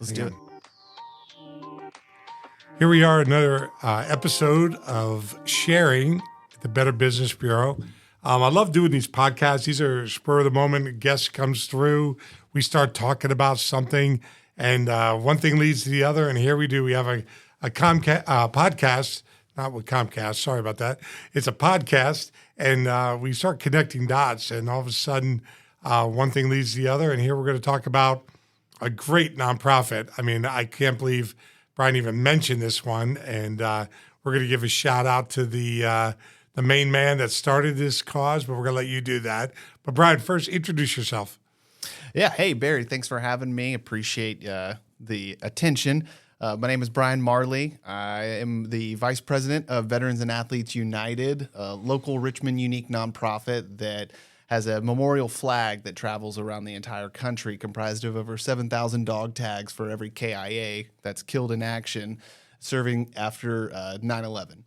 Let's do it. Here we are, another episode of Sharing the Better Business Bureau. I love doing these podcasts. These are spur of the moment. A guest comes through. We start talking about something, and one thing leads to the other. And here we do. We have a podcast, not with Comcast. Sorry about that. It's a podcast, and we start connecting dots. And all of a sudden, one thing leads to the other. And here we're going to talk about a great nonprofit. I mean, I can't believe Brian even mentioned this one, and we're going to give a shout out to the main man that started this cause, but we're going to let you do that. But Brian, first, introduce yourself. Yeah. Hey, Barry, thanks for having me. Appreciate the attention. My name is Brian Marley. I am the Vice President of Veterans and Athletes United, a local Richmond unique nonprofit that has a memorial flag that travels around the entire country, comprised of over 7,000 dog tags for every KIA that's killed in action, serving after 9/11.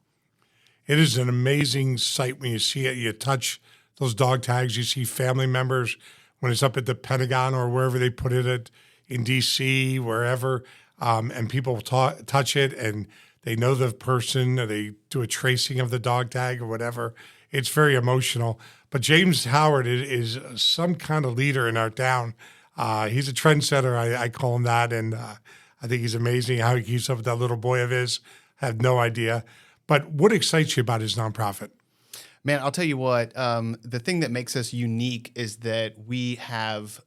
It is an amazing sight when you see it. You touch those dog tags. You see family members when it's up at the Pentagon or wherever they put it in D.C., wherever, and people touch it and they know the person, or they do a tracing of the dog tag or whatever. It's very emotional. But James Howard is some kind of leader in our town. He's a trendsetter, I call him that, and I think he's amazing how he keeps up with that little boy of his. I have no idea. But what excites you about his nonprofit? Man, I'll tell you what, the thing that makes us unique is that we have,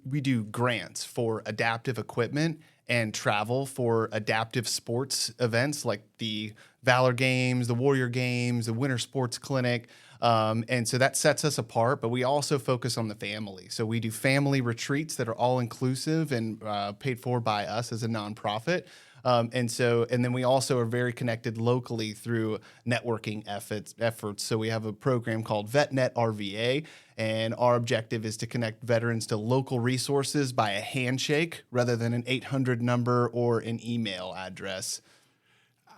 we do grants for adaptive equipment and travel for adaptive sports events like the Valor Games, the Warrior Games, the Winter Sports Clinic. And so that sets us apart, but we also focus on the family. So we do family retreats that are all inclusive and paid for by us as a nonprofit. And then we also are very connected locally through networking efforts. So we have a program called VetNet RVA, and our objective is to connect veterans to local resources by a handshake rather than an 800 number or an email address.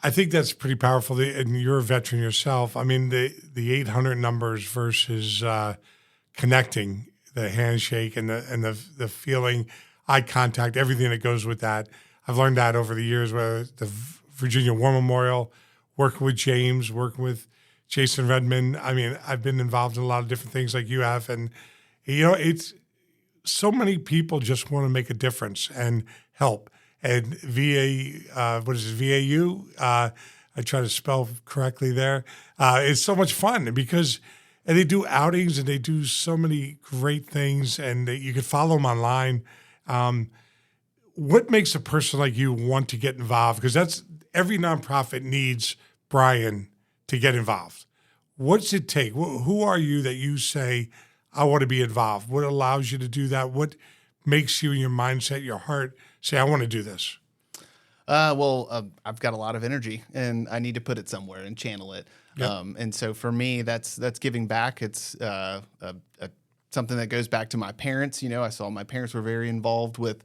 I think that's pretty powerful, and you're a veteran yourself. I mean, the 800 numbers versus connecting, the handshake and the feeling, eye contact, everything that goes with that. I've learned that over the years, whether the Virginia War Memorial, working with James, working with Jason Redmond. I mean, I've been involved in a lot of different things like you have, and it's so many people just want to make a difference and help. And what is it, VAU? I try to spell correctly there. It's so much fun because they do outings and they do so many great things, and you can follow them online. What makes a person like you want to get involved? Because that's every nonprofit needs Brian to get involved. What's it take? Who are you that you say, I want to be involved? What allows you to do that? What makes you in your mindset, your heart, say, I want to do this? I've got a lot of energy and I need to put it somewhere and channel it. Yep. And so for me, that's giving back. It's something that goes back to my parents. I saw my parents were very involved with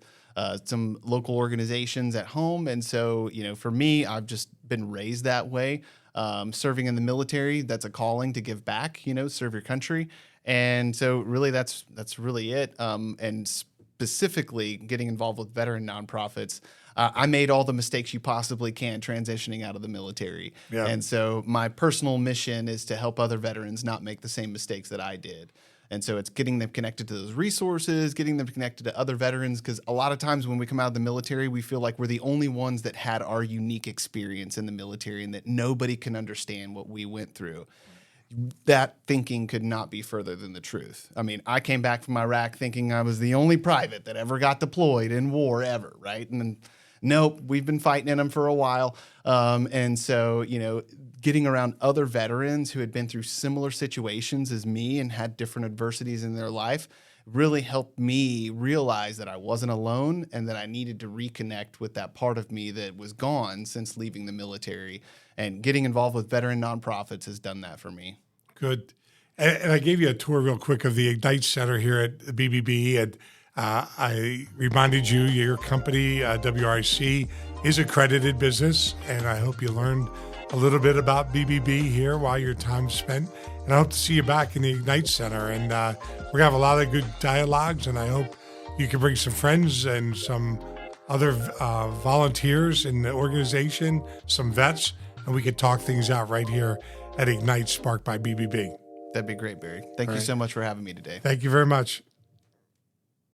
some local organizations at home. And so, for me, I've just been raised that way. Serving in the military, that's a calling to give back, serve your country. And so really that's really it. And specifically getting involved with veteran nonprofits, I made all the mistakes you possibly can transitioning out of the military. Yeah. And so my personal mission is to help other veterans not make the same mistakes that I did. And so it's getting them connected to those resources, getting them connected to other veterans, because a lot of times when we come out of the military, we feel like we're the only ones that had our unique experience in the military and that nobody can understand what we went through. That thinking could not be further than the truth. I mean, I came back from Iraq thinking I was the only private that ever got deployed in war ever, right? And then, nope, we've been fighting in them for a while. And so, getting around other veterans who had been through similar situations as me and had different adversities in their life really helped me realize that I wasn't alone and that I needed to reconnect with that part of me that was gone since leaving the military. And getting involved with veteran nonprofits has done that for me. Good. And I gave you a tour real quick of the Ignite Center here at the BBB, and I reminded you your company, WRIC, is accredited business, and I hope you learned a little bit about BBB here while your time spent. And I hope to see you back in the Ignite Center. And we're going to have a lot of good dialogues, and I hope you can bring some friends and some other volunteers in the organization, some vets, and we could talk things out right here at Ignite Sparked by BBB. That'd be great, Barry. Thank you so much for having me today. Thank you very much.